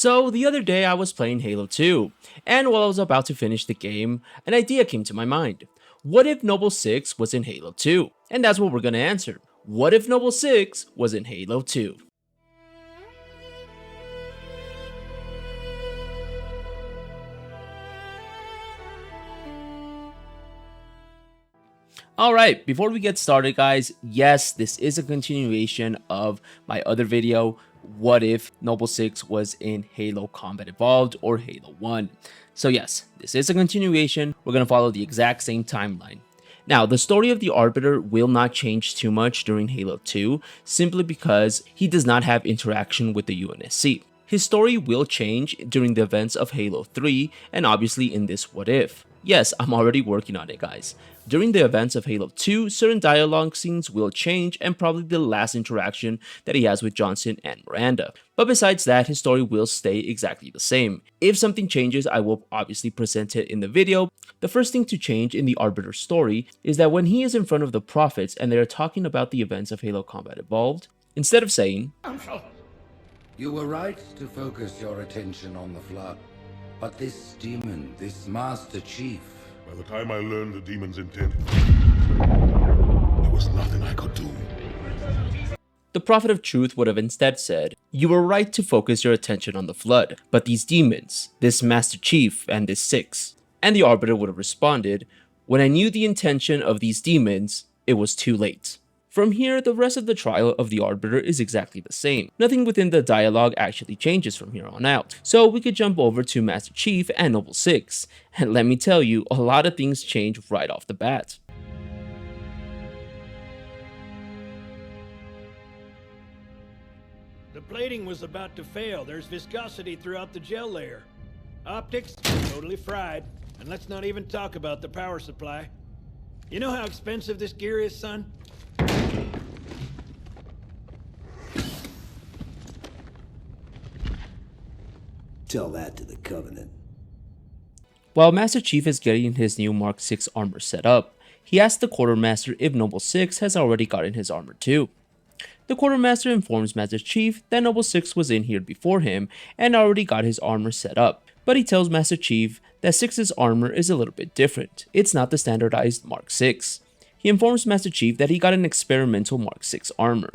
So the other day I was playing Halo 2, and while I was about to finish the game, an idea came to my mind. What if Noble 6 was in Halo 2? And that's what we're gonna answer. What if Noble 6 was in Halo 2? Alright, before we get started guys, yes, this is a continuation of my other video, what if Noble 6 was in Halo Combat Evolved or Halo 1. So yes, this is a continuation, we're going to follow the exact same timeline. Now, the story of the Arbiter will not change too much during Halo 2, simply because he does not have interaction with the UNSC. His story will change during the events of Halo 3, and obviously in this what if. Yes, I'm already working on it guys. During the events of Halo 2, certain dialogue scenes will change and probably the last interaction that he has with Johnson and Miranda. But besides that, his story will stay exactly the same. If something changes, I will obviously present it in the video. The first thing to change in the Arbiter story is that when he is in front of the Prophets and they are talking about the events of Halo Combat Evolved, instead of saying, "You were right to focus your attention on the Flood, but this demon, this Master Chief..." By the time I learned the demon's intent, there was nothing I could do. the Prophet of Truth would have instead said, "You were right to focus your attention on the Flood, but these demons, this Master Chief and this Six." And the Arbiter would have responded, "When I knew the intention of these demons, it was too late." From here, the rest of the trial of the Arbiter is exactly the same. Nothing within the dialogue actually changes from here on out. So we could jump over to Master Chief and Noble 6. And let me tell you, a lot of things change right off the bat. The plating was about to fail. There's viscosity throughout the gel layer. Optics, totally fried. And let's not even talk about the power supply. You know how expensive this gear is, son? Tell that to the Covenant. While Master Chief is getting his new Mark 6 armor set up, he asks the Quartermaster if Noble 6 has already gotten his armor too. The Quartermaster informs Master Chief that Noble 6 was in here before him and already got his armor set up, but he tells Master Chief that 6's armor is a little bit different. It's not the standardized Mark 6. He informs Master Chief that he got an experimental Mark 6 armor.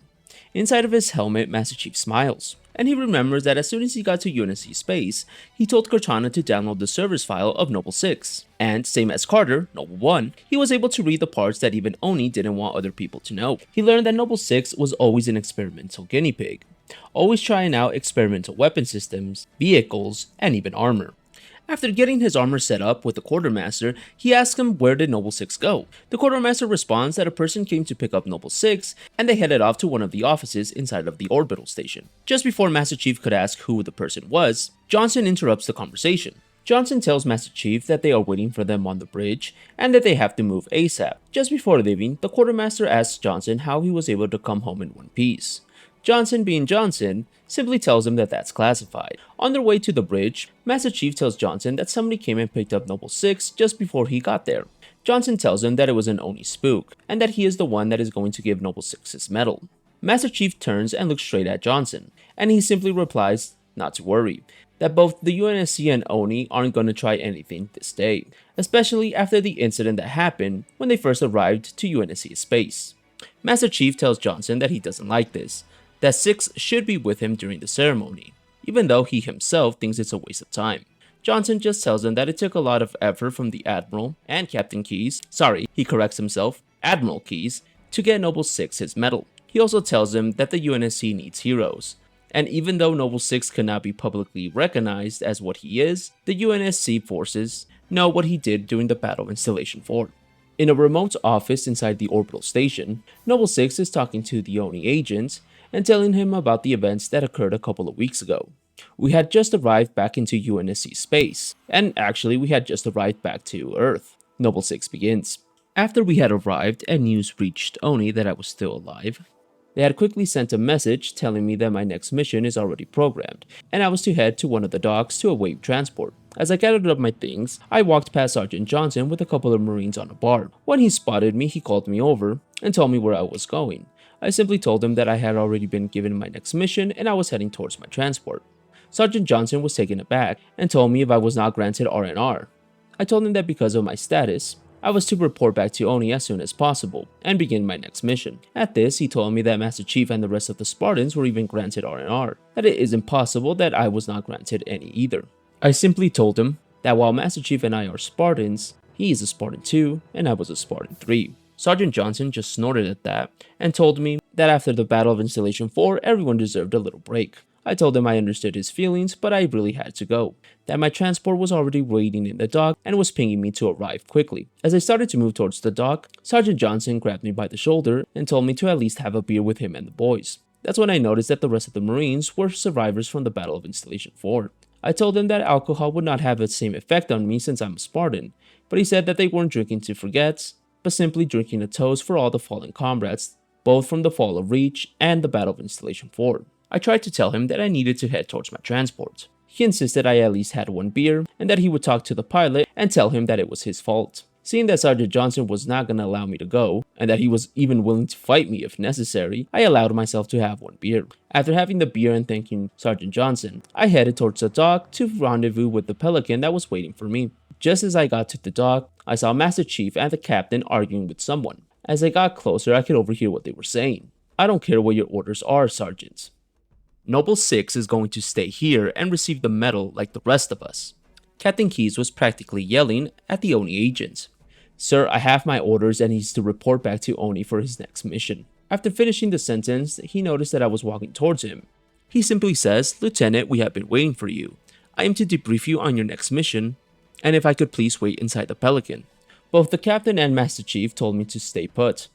Inside of his helmet, Master Chief smiles, and he remembers that as soon as he got to UNSC space, he told Cortana to download the servers file of Noble 6. And same as Carter, Noble 1, he was able to read the parts that even Oni didn't want other people to know. He learned that Noble 6 was always an experimental guinea pig, always trying out experimental weapon systems, vehicles, and even armor. After getting his armor set up with the Quartermaster, he asks him where did Noble 6 go. The Quartermaster responds that a person came to pick up Noble 6 and they headed off to one of the offices inside of the orbital station. Just before Master Chief could ask who the person was, Johnson interrupts the conversation. Johnson tells Master Chief that they are waiting for them on the bridge and that they have to move ASAP. Just before leaving, the Quartermaster asks Johnson how he was able to come home in one piece. Johnson, being Johnson, simply tells him that that's classified. On their way to the bridge, Master Chief tells Johnson that somebody came and picked up Noble 6 just before he got there. Johnson tells him that it was an Oni spook, and that he is the one that is going to give Noble 6 his medal. Master Chief turns and looks straight at Johnson, and he simply replies not to worry, that both the UNSC and Oni aren't going to try anything this day, especially after the incident that happened when they first arrived to UNSC space. Master Chief tells Johnson that he doesn't like this, that 6 should be with him during the ceremony, even though he himself thinks it's a waste of time. Johnson just tells him that it took a lot of effort from the Admiral and Captain Keyes, he corrects himself, Admiral Keyes, to get Noble 6 his medal. He also tells him that the UNSC needs heroes, and even though Noble 6 cannot be publicly recognized as what he is, the UNSC forces know what he did during the Battle of Installation 4. In a remote office inside the orbital station, Noble 6 is talking to the Oni agent and telling him about the events that occurred a couple of weeks ago. We had just arrived back into UNSC space, and actually we had just arrived back to Earth. Noble 6 begins. After we had arrived and news reached Oni that I was still alive, they had quickly sent a message telling me that my next mission is already programmed, and I was to head to one of the docks to await transport. As I gathered up my things, I walked past Sergeant Johnson with a couple of Marines on a bar. When he spotted me, he called me over and told me where I was going. I simply told him that I had already been given my next mission and I was heading towards my transport. Sergeant Johnson was taken aback and told me if I was not granted R&R. I told him that because of my status, I was to report back to Oni as soon as possible and begin my next mission. At this, he told me that Master Chief and the rest of the Spartans were even granted R&R, that it is impossible that I was not granted any either. I simply told him that while Master Chief and I are Spartans, he is a Spartan 2 and I was a Spartan 3. Sergeant Johnson just snorted at that and told me that after the Battle of Installation 4, everyone deserved a little break. I told him I understood his feelings, but I really had to go, that my transport was already waiting in the dock and was pinging me to arrive quickly. As I started to move towards the dock, Sergeant Johnson grabbed me by the shoulder and told me to at least have a beer with him and the boys. That's when I noticed that the rest of the Marines were survivors from the Battle of Installation 4. I told him that alcohol would not have the same effect on me since I'm a Spartan, but he said that they weren't drinking to forget, but simply drinking a toast for all the fallen comrades, both from the Fall of Reach and the Battle of Installation 4. I tried to tell him that I needed to head towards my transport. He insisted I at least had one beer, and that he would talk to the pilot and tell him that it was his fault. Seeing that Sergeant Johnson was not going to allow me to go, and that he was even willing to fight me if necessary, I allowed myself to have one beer. After having the beer and thanking Sergeant Johnson, I headed towards the dock to rendezvous with the Pelican that was waiting for me. Just as I got to the dock, I saw Master Chief and the captain arguing with someone. As I got closer, I could overhear what they were saying. "I don't care what your orders are, Sergeant. Noble 6 is going to stay here and receive the medal like the rest of us." Captain Keyes was practically yelling at the Oni agent. "Sir, I have my orders and he's to report back to Oni for his next mission." After finishing the sentence, he noticed that I was walking towards him. He simply says, "Lieutenant, we have been waiting for you. I am to debrief you on your next mission, and if I could please wait inside the Pelican." Both the captain and Master Chief told me to stay put.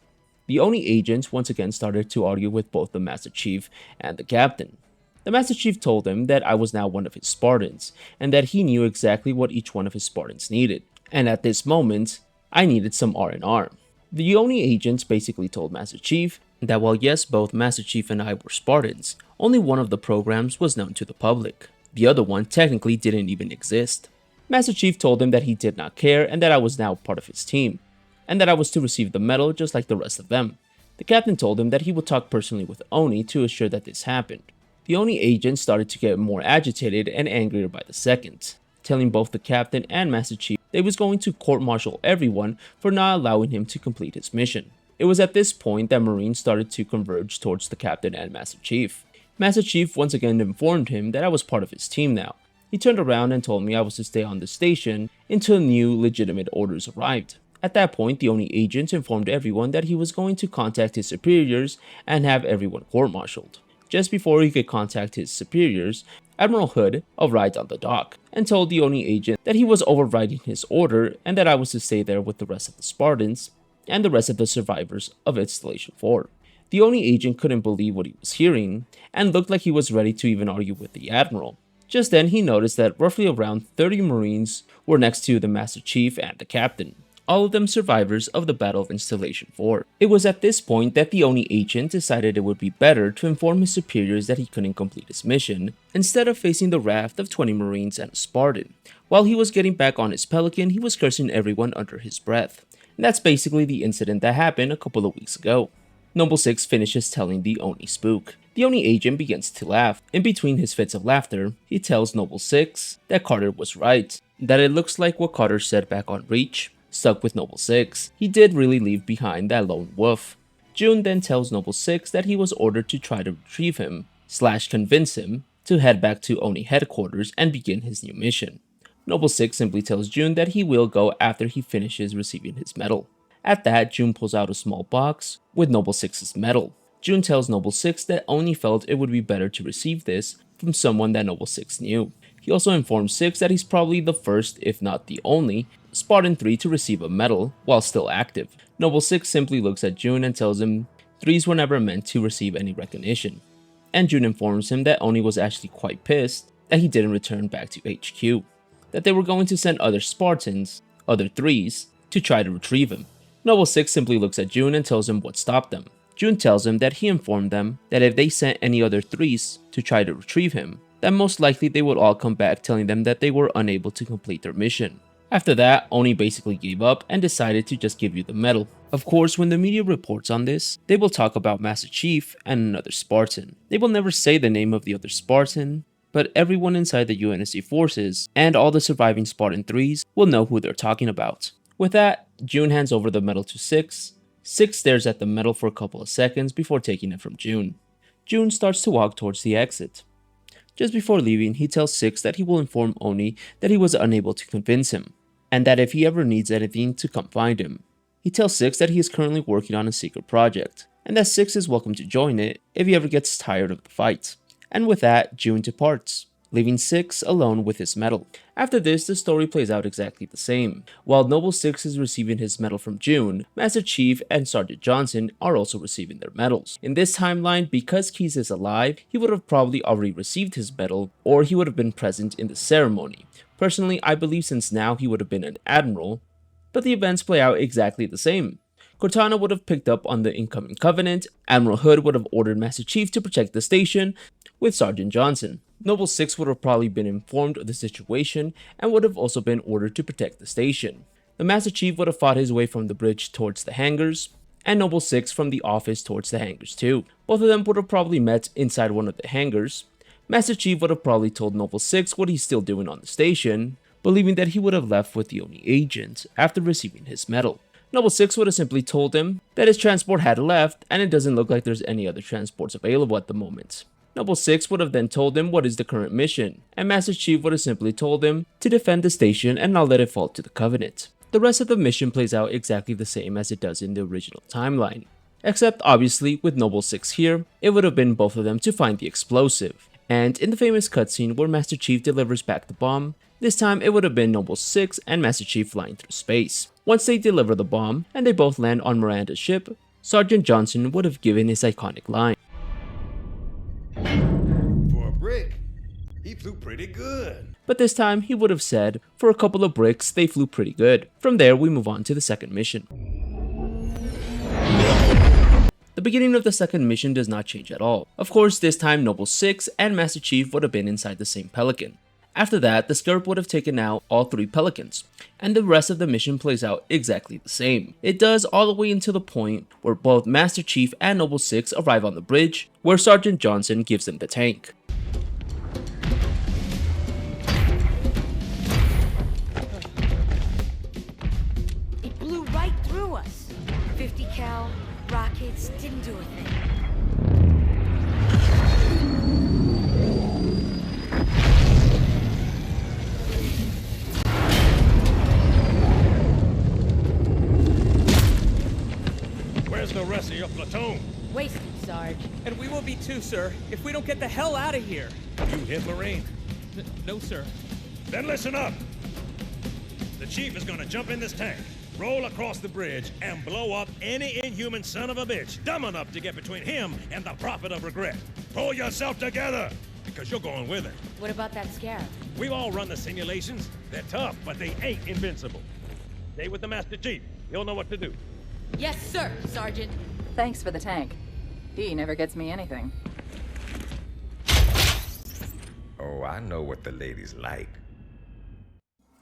The Oni agent once again started to argue with both the Master Chief and the captain. The Master Chief told him that I was now one of his Spartans, and that he knew exactly what each one of his Spartans needed. And at this moment, I needed some R&R. The Oni agent basically told Master Chief that while yes, both Master Chief and I were Spartans, only one of the programs was known to the public. The other one technically didn't even exist. Master Chief told him that he did not care and that I was now part of his team, and that I was to receive the medal just like the rest of them. The captain told him that he would talk personally with Oni to assure that this happened. The Oni agent started to get more agitated and angrier by the second, telling both the captain and Master Chief they was going to court-martial everyone for not allowing him to complete his mission. It was at this point that Marines started to converge towards the captain and Master Chief. Master Chief once again informed him that I was part of his team now. He turned around and told me I was to stay on the station until new legitimate orders arrived. At that point, the Oni agent informed everyone that he was going to contact his superiors and have everyone court-martialed. Just before he could contact his superiors, Admiral Hood arrived on the dock and told the Oni agent that he was overriding his order and that I was to stay there with the rest of the Spartans and the rest of the survivors of Installation 4. The Oni agent couldn't believe what he was hearing and looked like he was ready to even argue with the Admiral. Just then, he noticed that roughly around 30 Marines were next to the Master Chief and the Captain, all of them survivors of the Battle of Installation 4. It was at this point that the Oni agent decided it would be better to inform his superiors that he couldn't complete his mission, instead of facing the wrath of 20 Marines and a Spartan. While he was getting back on his Pelican, he was cursing everyone under his breath. And that's basically the incident that happened a couple of weeks ago. Noble 6 finishes telling the Oni spook. The Oni agent begins to laugh. In between his fits of laughter, he tells Noble 6 that Carter was right, that it looks like what Carter said back on Reach stuck with Noble 6. He did really leave behind that lone wolf. June then tells Noble 6 that he was ordered to try to retrieve him, / convince him to head back to Oni headquarters and begin his new mission. Noble 6 simply tells June that he will go after he finishes receiving his medal. At that, June pulls out a small box with Noble 6's medal. June tells Noble 6 that Oni felt it would be better to receive this from someone that Noble 6 knew. He also informs 6 that he's probably the first, if not the only, Spartan 3 to receive a medal while still active. Noble 6 simply looks at June and tells him 3s were never meant to receive any recognition. And June informs him that Oni was actually quite pissed that he didn't return back to HQ, that they were going to send other Spartans, other 3s, to try to retrieve him. Noble 6 simply looks at June and tells him what stopped them. June tells him that he informed them that if they sent any other 3s to try to retrieve him, then most likely they would all come back telling them that they were unable to complete their mission. After that, Oni basically gave up and decided to just give you the medal. Of course, when the media reports on this, they will talk about Master Chief and another Spartan. They will never say the name of the other Spartan, but everyone inside the UNSC forces and all the surviving Spartan 3s will know who they're talking about. With that, June hands over the medal to Six. Six stares at the medal for a couple of seconds before taking it from June. June starts to walk towards the exit. Just before leaving, he tells Six that he will inform Oni that he was unable to convince him, and that if he ever needs anything to come find him. He tells Six that he is currently working on a secret project, and that Six is welcome to join it if he ever gets tired of the fight. And with that, June departs, leaving Six alone with his medal. After this, the story plays out exactly the same. While Noble Six is receiving his medal from June, Master Chief and Sergeant Johnson are also receiving their medals. In this timeline, because Keyes is alive, he would have probably already received his medal, or he would have been present in the ceremony. Personally, I believe since now he would have been an admiral, but the events play out exactly the same. Cortana would have picked up on the incoming Covenant, Admiral Hood would have ordered Master Chief to protect the station with Sergeant Johnson. Noble Six would have probably been informed of the situation and would have also been ordered to protect the station. The Master Chief would have fought his way from the bridge towards the hangars, and Noble Six from the office towards the hangars too. Both of them would have probably met inside one of the hangars. Master Chief would have probably told Noble Six what he's still doing on the station, believing that he would have left with the Oni agent after receiving his medal. Noble Six would have simply told him that his transport had left and it doesn't look like there's any other transports available at the moment. Noble Six would have then told him what is the current mission, and Master Chief would have simply told him to defend the station and not let it fall to the Covenant. The rest of the mission plays out exactly the same as it does in the original timeline. Except obviously with Noble Six here, it would have been both of them to find the explosive. And in the famous cutscene where Master Chief delivers back the bomb, this time it would have been Noble Six and Master Chief flying through space. Once they deliver the bomb and they both land on Miranda's ship, Sergeant Johnson would have given his iconic line. For a brick, he flew pretty good. But this time he would have said, for a couple of bricks they flew pretty good. From there we move on to the second mission. The beginning of the second mission does not change at all. Of course, this time Noble Six and Master Chief would have been inside the same Pelican. After that, the Scarab would have taken out all 3 Pelicans, and the rest of the mission plays out exactly the same. It does all the way until the point where both Master Chief and Noble Six arrive on the bridge, where Sergeant Johnson gives them the tank. It blew right through us. 50 cal rockets didn't do a thing. Where's the rest of your platoon? Wasted, Sarge. And we will be too, sir, if we don't get the hell out of here. You hit Marine? No, sir. Then listen up. The chief is gonna jump in this tank, roll across the bridge, and blow up any inhuman son of a bitch dumb enough to get between him and the Prophet of Regret. Pull yourself together, because you're going with him. What about that Scarab? We've all run the simulations. They're tough, but they ain't invincible. Stay with the Master Chief. He'll know what to do. Yes, sir, Sergeant. Thanks for the tank. He never gets me anything. Oh, I know what the ladies like.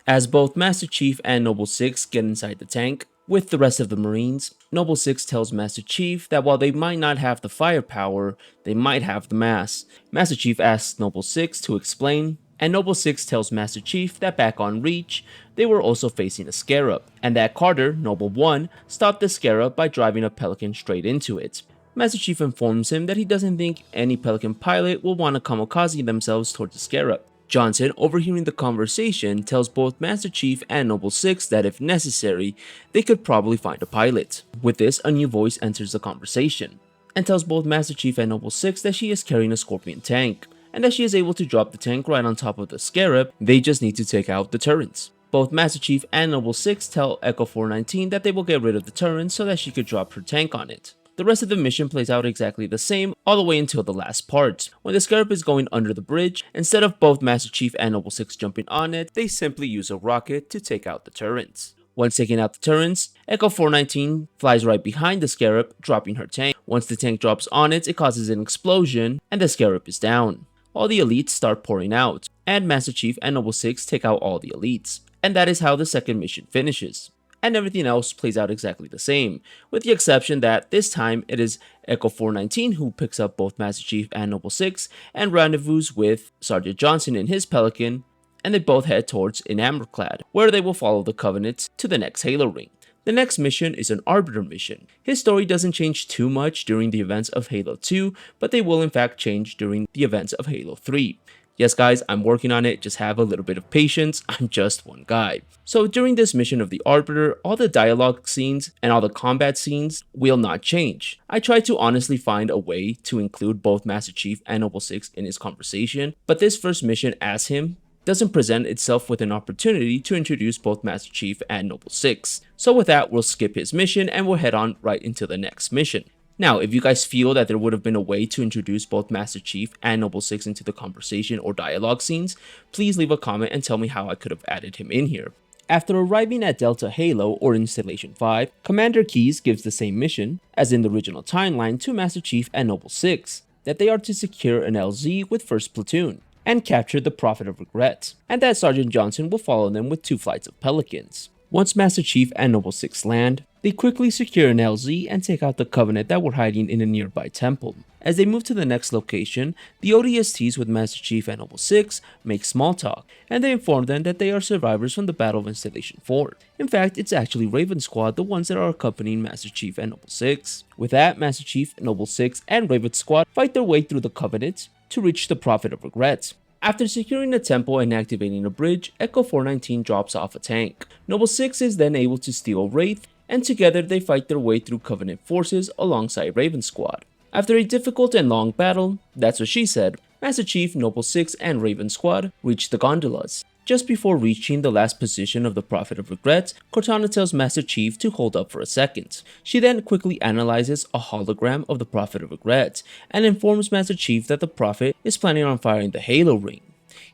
As both Master Chief and Noble Six get inside the tank, with the rest of the Marines, Noble Six tells Master Chief that while they might not have the firepower, they might have the mass. Master Chief asks Noble Six to explain, and Noble Six tells Master Chief that back on Reach, they were also facing a Scarab, and that Carter, Noble One, stopped the Scarab by driving a Pelican straight into it. Master Chief informs him that he doesn't think any Pelican pilot will want to kamikaze themselves towards the Scarab. Johnson, overhearing the conversation, tells both Master Chief and Noble Six that if necessary, they could probably find a pilot. With this, a new voice enters the conversation, and tells both Master Chief and Noble Six that she is carrying a Scorpion tank, and that she is able to drop the tank right on top of the Scarab, they just need to take out the turrets. Both Master Chief and Noble Six tell Echo 419 that they will get rid of the turrets so that she could drop her tank on it. The rest of the mission plays out exactly the same all the way until the last part. When the Scarab is going under the bridge, instead of both Master Chief and Noble Six jumping on it, they simply use a rocket to take out the turrets. Once taking out the turrets, Echo 419 flies right behind the Scarab, dropping her tank. Once the tank drops on it, it causes an explosion, and the Scarab is down. All the elites start pouring out, and Master Chief and Noble Six take out all the elites. And that is how the second mission finishes. and everything else plays out exactly the same, with the exception that this time it is Echo 419 who picks up both Master Chief and Noble 6 and rendezvous with Sergeant Johnson in his Pelican, and they both head towards an Amberclad, where they will follow the Covenant to the next Halo ring. The next mission is an Arbiter mission. His story doesn't change too much during the events of Halo 2, but they will in fact change during the events of Halo 3. Yes guys, I'm working on it, just have a little bit of patience, I'm just one guy. So during this mission of the Arbiter, all the dialogue scenes and all the combat scenes will not change. I tried to honestly find a way to include both Master Chief and Noble 6 in his conversation, but this first mission as him doesn't present itself with an opportunity to introduce both Master Chief and Noble 6. So with that, we'll skip his mission and we'll head on right into the next mission. Now, if you guys feel that there would have been a way to introduce both Master Chief and Noble 6 into the conversation or dialogue scenes, please leave a comment and tell me how I could have added him in here. After arriving at Delta Halo or Installation 5, Commander Keyes gives the same mission, as in the original timeline, to Master Chief and Noble 6, that they are to secure an LZ with 1st Platoon, and capture the Prophet of Regret, and that Sergeant Johnson will follow them with 2 flights of Pelicans. Once Master Chief and Noble 6 land, they quickly secure an LZ and take out the Covenant that were hiding in a nearby temple. As they move to the next location, the ODSTs with Master Chief and Noble 6 make small talk, and they inform them that they are survivors from the Battle of Installation 4. In fact, it's actually Raven Squad, the ones that are accompanying Master Chief and Noble 6. With that, Master Chief, Noble 6, and Raven Squad fight their way through the Covenant to reach the Prophet of Regret. After securing the temple and activating a bridge, Echo 419 drops off a tank. Noble 6 is then able to steal a Wraith, and together they fight their way through Covenant forces alongside Raven Squad. After a difficult and long battle, that's what she said, Master Chief, Noble 6, and Raven Squad reach the gondolas. Just before reaching the last position of the Prophet of Regret, Cortana tells Master Chief to hold up for a second. She then quickly analyzes a hologram of the Prophet of Regret and informs Master Chief that the Prophet is planning on firing the Halo ring.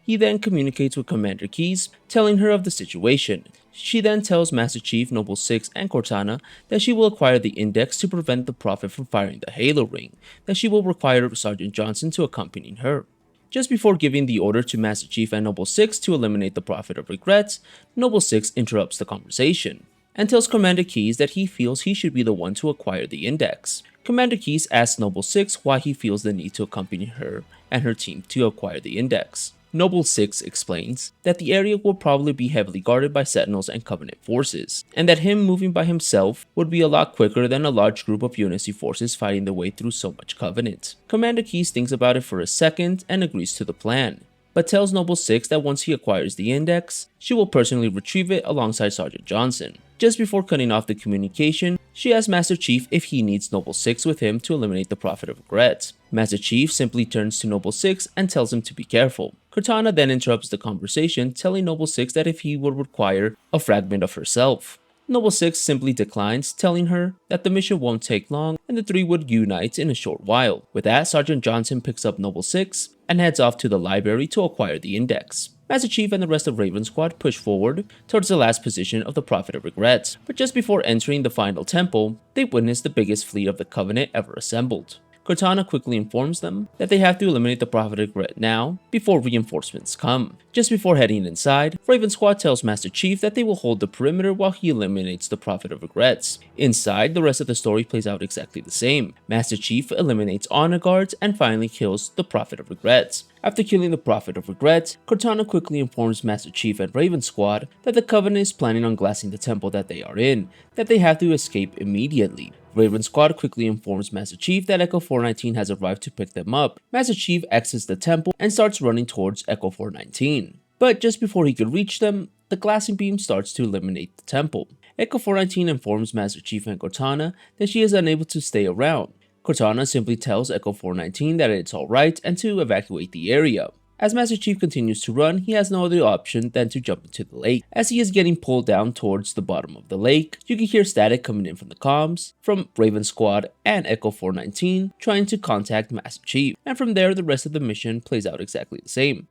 He then communicates with Commander Keyes, telling her of the situation. She then tells Master Chief, Noble 6, and Cortana that she will acquire the Index to prevent the Prophet from firing the Halo ring, that she will require Sergeant Johnson to accompany her. Just before giving the order to Master Chief and Noble 6 to eliminate the Prophet of Regret, Noble 6 interrupts the conversation and tells Commander Keyes that he feels he should be the one to acquire the Index. Commander Keyes asks Noble 6 why he feels the need to accompany her and her team to acquire the Index. Noble 6 explains that the area will probably be heavily guarded by Sentinels and Covenant forces, and that him moving by himself would be a lot quicker than a large group of Unity forces fighting their way through so much Covenant. Commander Keyes thinks about it for a second and agrees to the plan, but tells Noble 6 that once he acquires the Index, she will personally retrieve it alongside Sergeant Johnson. Just before cutting off the communication, she asks Master Chief if he needs Noble 6 with him to eliminate the Prophet of Regret. Master Chief simply turns to Noble 6 and tells him to be careful. Cortana then interrupts the conversation, telling Noble 6 that if he would require a fragment of herself. Noble 6 simply declines, telling her that the mission won't take long and the three would unite in a short while. With that, Sergeant Johnson picks up Noble 6 and heads off to the library to acquire the Index. Master Chief and the rest of Raven Squad push forward towards the last position of the Prophet of Regret, but just before entering the final temple, they witness the biggest fleet of the Covenant ever assembled. Cortana quickly informs them that they have to eliminate the Prophet of Regret now, before reinforcements come. Just before heading inside, Raven Squad tells Master Chief that they will hold the perimeter while he eliminates the Prophet of Regrets. Inside, the rest of the story plays out exactly the same. Master Chief eliminates honor guards and finally kills the Prophet of Regrets. After killing the Prophet of Regret, Cortana quickly informs Master Chief and Raven Squad that the Covenant is planning on glassing the temple that they are in, that they have to escape immediately. Raven Squad quickly informs Master Chief that Echo 419 has arrived to pick them up. Master Chief exits the temple and starts running towards Echo 419. But just before he could reach them, the glassing beam starts to eliminate the temple. Echo 419 informs Master Chief and Cortana that she is unable to stay around. Cortana simply tells Echo 419 that it's alright and to evacuate the area. As Master Chief continues to run, he has no other option than to jump into the lake. As he is getting pulled down towards the bottom of the lake, you can hear static coming in from the comms, from Raven Squad and Echo 419 trying to contact Master Chief, and from there the rest of the mission plays out exactly the same.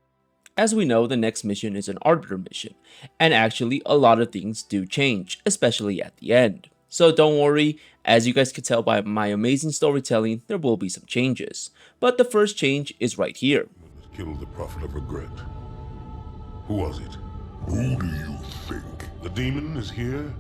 As we know, the next mission is an Arbiter mission, and actually a lot of things do change, especially at the end. So don't worry, as you guys can tell by my amazing storytelling, there will be some changes. But the first change is right here. Killed the Prophet of Regret. Who was it? Who do you think? The demon is here?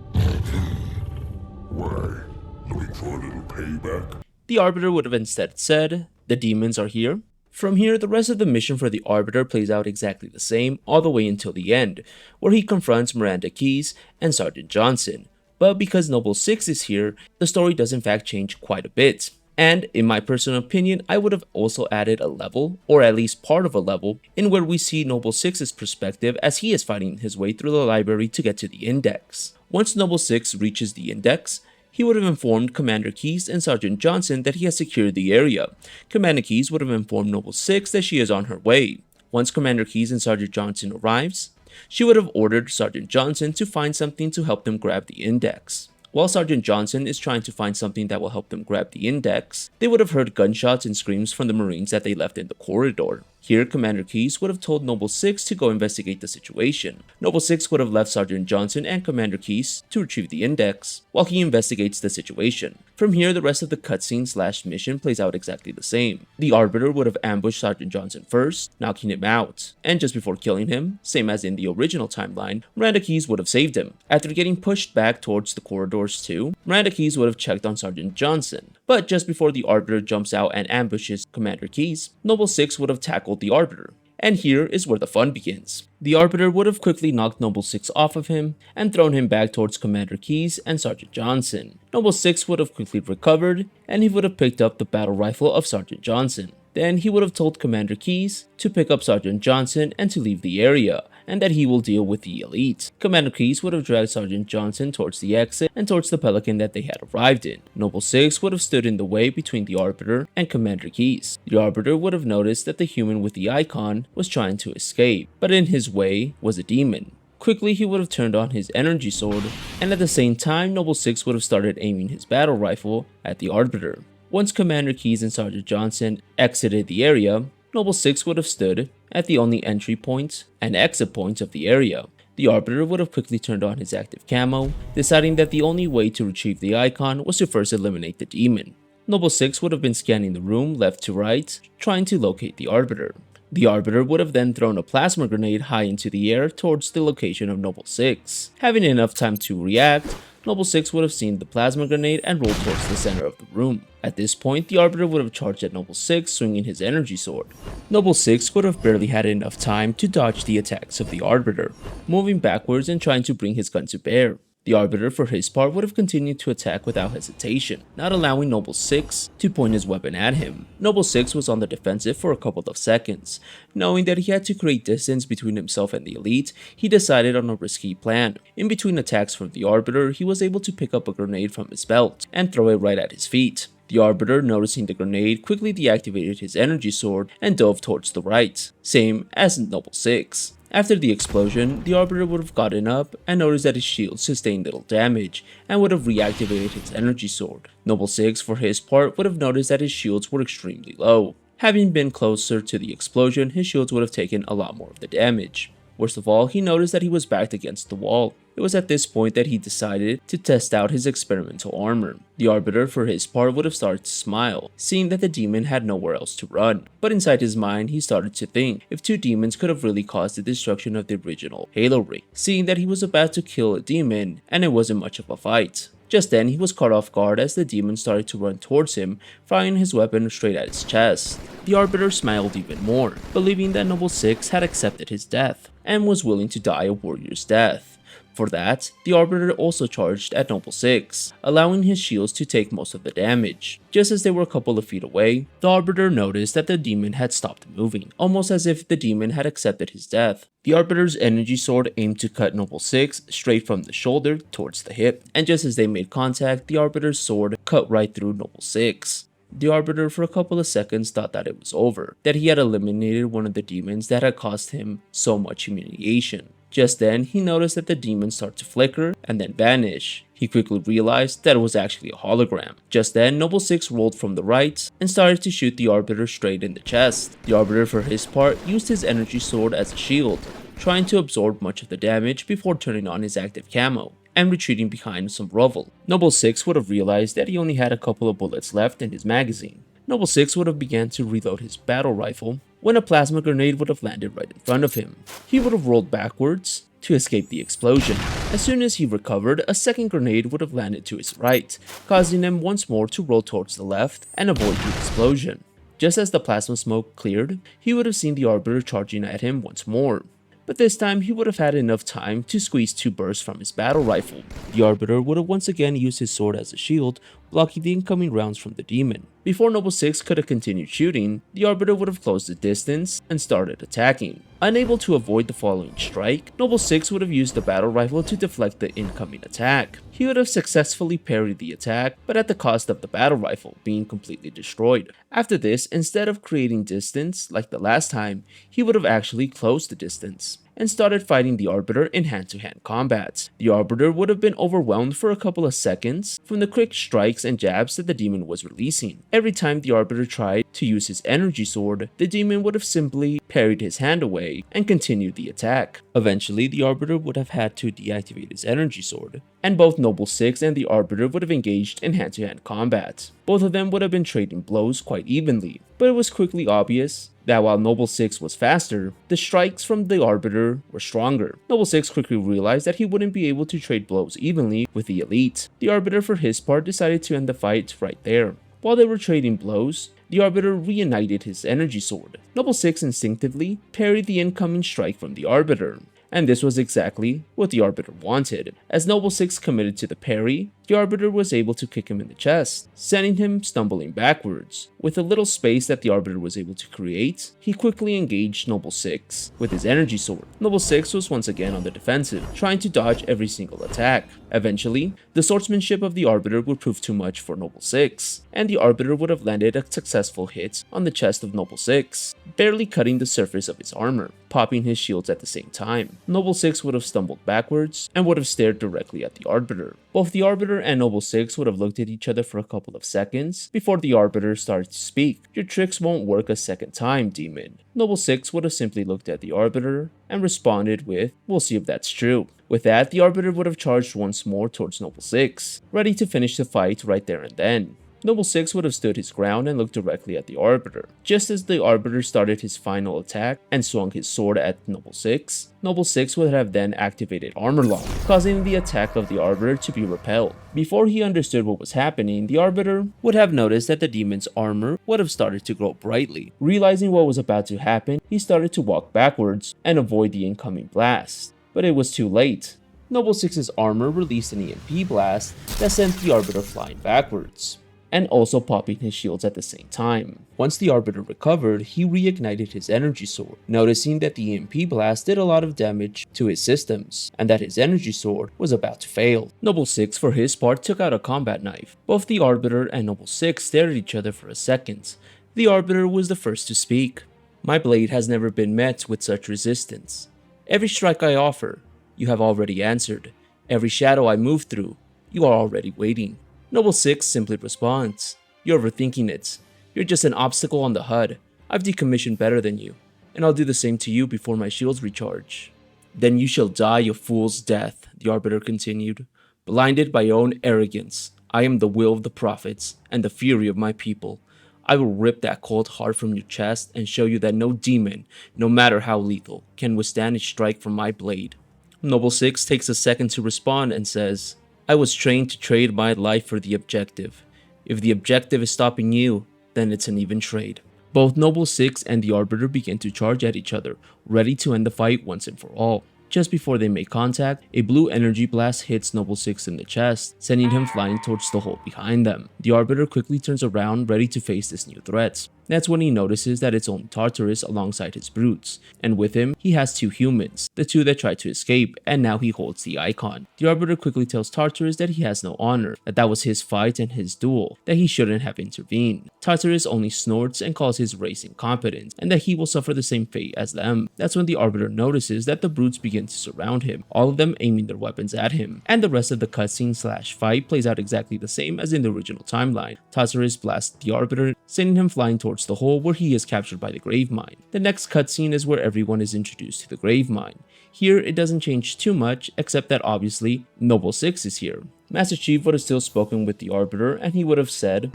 Why? Looking for a little payback? The Arbiter would have instead said, "The demons are here." From here, the rest of the mission for the Arbiter plays out exactly the same all the way until the end, where he confronts Miranda Keyes and Sergeant Johnson. But because Noble 6 is here, the story does in fact change quite a bit. And in my personal opinion, I would have also added a level, or at least part of a level, in where we see Noble 6's perspective as he is fighting his way through the library to get to the index. Once Noble 6 reaches the index, he would have informed Commander Keyes and Sergeant Johnson that he has secured the area. Commander Keyes would have informed Noble 6 that she is on her way. Once Commander Keyes and Sergeant Johnson arrives, she would have ordered Sergeant Johnson to find something to help them grab the index. While Sergeant Johnson is trying to find something that will help them grab the index, they would have heard gunshots and screams from the Marines that they left in the corridor. Here, Commander Keyes would have told Noble 6 to go investigate the situation. Noble 6 would have left Sergeant Johnson and Commander Keyes to retrieve the index, while he investigates the situation. From here, the rest of the cutscene/mission plays out exactly the same. The Arbiter would have ambushed Sergeant Johnson first, knocking him out, and just before killing him, same as in the original timeline, Miranda Keyes would have saved him. After getting pushed back towards the corridors too, Miranda Keyes would have checked on Sergeant Johnson. But just before the Arbiter jumps out and ambushes Commander Keyes, Noble 6 would have tackled the Arbiter. And here is where the fun begins. The Arbiter would have quickly knocked Noble 6 off of him and thrown him back towards Commander Keyes and Sergeant Johnson. Noble 6 would have quickly recovered, and he would have picked up the battle rifle of Sergeant Johnson. Then he would have told Commander Keyes to pick up Sergeant Johnson and to leave the area, and that he will deal with the elite. Commander Keyes would have dragged Sergeant Johnson towards the exit and towards the Pelican that they had arrived in. Noble 6 would have stood in the way between the Arbiter and Commander Keyes. The Arbiter would have noticed that the human with the icon was trying to escape, but in his way was a demon. Quickly, he would have turned on his energy sword, and at the same time, Noble 6 would have started aiming his battle rifle at the Arbiter. Once Commander Keyes and Sergeant Johnson exited the area, Noble 6 would have stood at the only entry point and exit points of the area. The Arbiter would have quickly turned on his active camo, deciding that the only way to retrieve the icon was to first eliminate the demon. Noble 6 would have been scanning the room left to right, trying to locate the Arbiter. The Arbiter would have then thrown a plasma grenade high into the air towards the location of Noble 6. Having enough time to react, Noble 6 would have seen the plasma grenade and rolled towards the center of the room. At this point, the Arbiter would have charged at Noble 6, swinging his energy sword. Noble 6 would have barely had enough time to dodge the attacks of the Arbiter, moving backwards and trying to bring his gun to bear. The Arbiter, for his part, would have continued to attack without hesitation, not allowing Noble 6 to point his weapon at him. Noble 6 was on the defensive for a couple of seconds. Knowing that he had to create distance between himself and the elite, he decided on a risky plan. In between attacks from the Arbiter, he was able to pick up a grenade from his belt and throw it right at his feet. The Arbiter, noticing the grenade, quickly deactivated his energy sword and dove towards the right, same as Noble 6. After the explosion, the Arbiter would have gotten up and noticed that his shield sustained little damage and would have reactivated his energy sword. Noble 6, for his part, would have noticed that his shields were extremely low. Having been closer to the explosion, his shields would have taken a lot more of the damage. Worst of all, he noticed that he was backed against the wall. It was at this point that he decided to test out his experimental armor. The Arbiter, for his part, would have started to smile, seeing that the demon had nowhere else to run. But inside his mind, he started to think if two demons could have really caused the destruction of the original Halo ring, seeing that he was about to kill a demon and it wasn't much of a fight. Just then, he was caught off guard as the demon started to run towards him, firing his weapon straight at his chest. The Arbiter smiled even more, believing that Noble 6 had accepted his death, and was willing to die a warrior's death. For that, the Arbiter also charged at Noble 6, allowing his shields to take most of the damage. Just as they were a couple of feet away, the Arbiter noticed that the demon had stopped moving, almost as if the demon had accepted his death. The Arbiter's energy sword aimed to cut Noble 6 straight from the shoulder towards the hip, and just as they made contact, the Arbiter's sword cut right through Noble 6. The Arbiter for a couple of seconds thought that it was over, that he had eliminated one of the demons that had caused him so much humiliation. Just then, he noticed that the demon started to flicker and then vanish. He quickly realized that it was actually a hologram. Just then, Noble 6 rolled from the right and started to shoot the Arbiter straight in the chest. The Arbiter, for his part, used his energy sword as a shield, trying to absorb much of the damage before turning on his active camo and retreating behind some rubble. Noble 6 would have realized that he only had a couple of bullets left in his magazine. Noble 6 would have began to reload his battle rifle when a plasma grenade would have landed right in front of him. He would have rolled backwards to escape the explosion. As soon as he recovered, a second grenade would have landed to his right, causing him once more to roll towards the left and avoid the explosion. Just as the plasma smoke cleared, he would have seen the Arbiter charging at him once more. But this time, he would have had enough time to squeeze 2 bursts from his battle rifle. The Arbiter would have once again used his sword as a shield, blocking the incoming rounds from the demon. Before Noble 6 could have continued shooting, the Arbiter would have closed the distance and started attacking. Unable to avoid the following strike, Noble 6 would have used the battle rifle to deflect the incoming attack. He would have successfully parried the attack, but at the cost of the battle rifle being completely destroyed. After this, instead of creating distance like the last time, he would have actually closed the distance and started fighting the Arbiter in hand-to-hand combat. The Arbiter would have been overwhelmed for a couple of seconds from the quick strikes and jabs that the demon was releasing. Every time the Arbiter tried to use his energy sword, the demon would have simply parried his hand away and continued the attack. Eventually, the Arbiter would have had to deactivate his energy sword, and both Noble 6 and the Arbiter would have engaged in hand-to-hand combat. Both of them would have been trading blows quite evenly, but it was quickly obvious that while Noble 6 was faster, the strikes from the Arbiter were stronger. Noble 6 quickly realized that he wouldn't be able to trade blows evenly with the Elite. The Arbiter for his part decided to end the fight right there. While they were trading blows, the Arbiter reunited his energy sword. Noble 6 instinctively parried the incoming strike from the Arbiter, and this was exactly what the Arbiter wanted. As Noble 6 committed to the parry, the Arbiter was able to kick him in the chest, sending him stumbling backwards. With the little space that the Arbiter was able to create, he quickly engaged Noble 6 with his energy sword. Noble 6 was once again on the defensive, trying to dodge every single attack. Eventually, the swordsmanship of the Arbiter would prove too much for Noble 6, and the Arbiter would have landed a successful hit on the chest of Noble 6, barely cutting the surface of his armor, popping his shields at the same time. Noble 6 would have stumbled backwards and would have stared directly at the Arbiter. Both the Arbiter and Noble 6 would have looked at each other for a couple of seconds before the Arbiter started to speak. "Your tricks won't work a second time, demon." Noble 6 would have simply looked at the Arbiter and responded with, "We'll see if that's true." With that, the Arbiter would have charged once more towards Noble 6, ready to finish the fight right there and then. Noble 6 would have stood his ground and looked directly at the Arbiter. Just as the Arbiter started his final attack and swung his sword at Noble 6, Noble 6 would have then activated Armor Lock, causing the attack of the Arbiter to be repelled. Before he understood what was happening, the Arbiter would have noticed that the demon's armor would have started to glow brightly. Realizing what was about to happen, he started to walk backwards and avoid the incoming blast. But it was too late. Noble 6's armor released an EMP blast that sent the Arbiter flying backwards, and also popping his shields at the same time. Once the Arbiter recovered, he reignited his energy sword, noticing that the EMP blast did a lot of damage to his systems, and that his energy sword was about to fail. Noble 6 for his part took out a combat knife. Both the Arbiter and Noble 6 stared at each other for a second. The Arbiter was the first to speak. "My blade has never been met with such resistance. Every strike I offer, you have already answered. Every shadow I move through, you are already waiting." Noble 6 simply responds, "You're overthinking it. You're just an obstacle on the HUD. I've decommissioned better than you, and I'll do the same to you before my shields recharge." "Then you shall die a fool's death," the Arbiter continued. "Blinded by your own arrogance, I am the will of the prophets and the fury of my people. I will rip that cold heart from your chest and show you that no demon, no matter how lethal, can withstand a strike from my blade." Noble 6 takes a second to respond and says, "I was trained to trade my life for the objective. If the objective is stopping you, then it's an even trade." Both Noble 6 and the Arbiter begin to charge at each other, ready to end the fight once and for all. Just before they make contact, a blue energy blast hits Noble 6 in the chest, sending him flying towards the hole behind them. The Arbiter quickly turns around, ready to face this new threat. That's when he notices that it's only Tartarus alongside his brutes, and with him, he has 2 humans, the 2 that tried to escape, and now he holds the icon. The Arbiter quickly tells Tartarus that he has no honor, that was his fight and his duel, that he shouldn't have intervened. Tartarus only snorts and calls his race incompetent, and that he will suffer the same fate as them. That's when the Arbiter notices that the brutes begin to surround him, all of them aiming their weapons at him, and the rest of the cutscene/fight plays out exactly the same as in the original timeline. Tartarus blasts the Arbiter, sending him flying towards the hole where he is captured by the Gravemind. The next cutscene is where everyone is introduced to the Gravemind. Here, it doesn't change too much, except that obviously, Noble 6 is here. Master Chief would have still spoken with the Arbiter, and he would have said,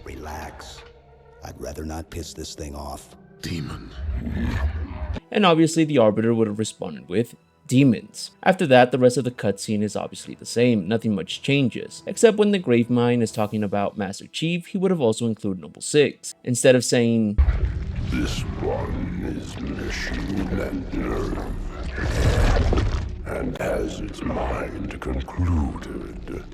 "Relax. I'd rather not piss this thing off." Demon. And obviously the Arbiter would have responded with, demons. After that, the rest of the cutscene is obviously the same, nothing much changes, except when the Gravemind is talking about Master Chief, he would have also included Noble Six. Instead of saying, This one is machine and nerve, and has its mind concluded.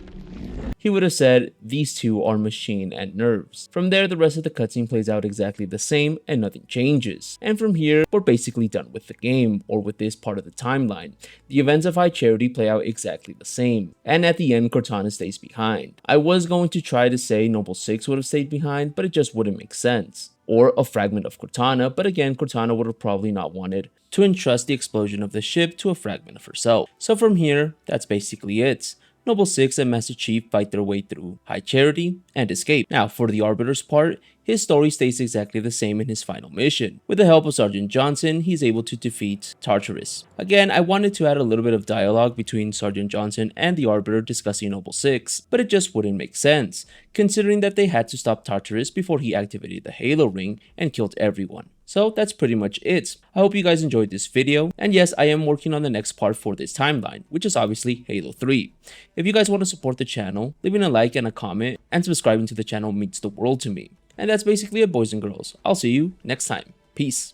he would have said, these two are machine and nerves. From there, the rest of the cutscene plays out exactly the same and nothing changes. And from here, we're basically done with the game, or with this part of the timeline. The events of High Charity play out exactly the same. And at the end, Cortana stays behind. I was going to try to say Noble Six would have stayed behind, but it just wouldn't make sense. Or a fragment of Cortana, but again, Cortana would have probably not wanted to entrust the explosion of the ship to a fragment of herself. So from here, that's basically it. Noble Six and Master Chief fight their way through High Charity and escape. Now, for the Arbiter's part, his story stays exactly the same in his final mission. With the help of Sergeant Johnson, he's able to defeat Tartarus. Again, I wanted to add a little bit of dialogue between Sergeant Johnson and the Arbiter discussing Noble Six, but it just wouldn't make sense, considering that they had to stop Tartarus before he activated the Halo ring and killed everyone. So that's pretty much it. I hope you guys enjoyed this video, and yes, I am working on the next part for this timeline, which is obviously Halo 3. If you guys want to support the channel, leaving a like and a comment, and subscribing to the channel means the world to me. And that's basically it, boys and girls. I'll see you next time. Peace.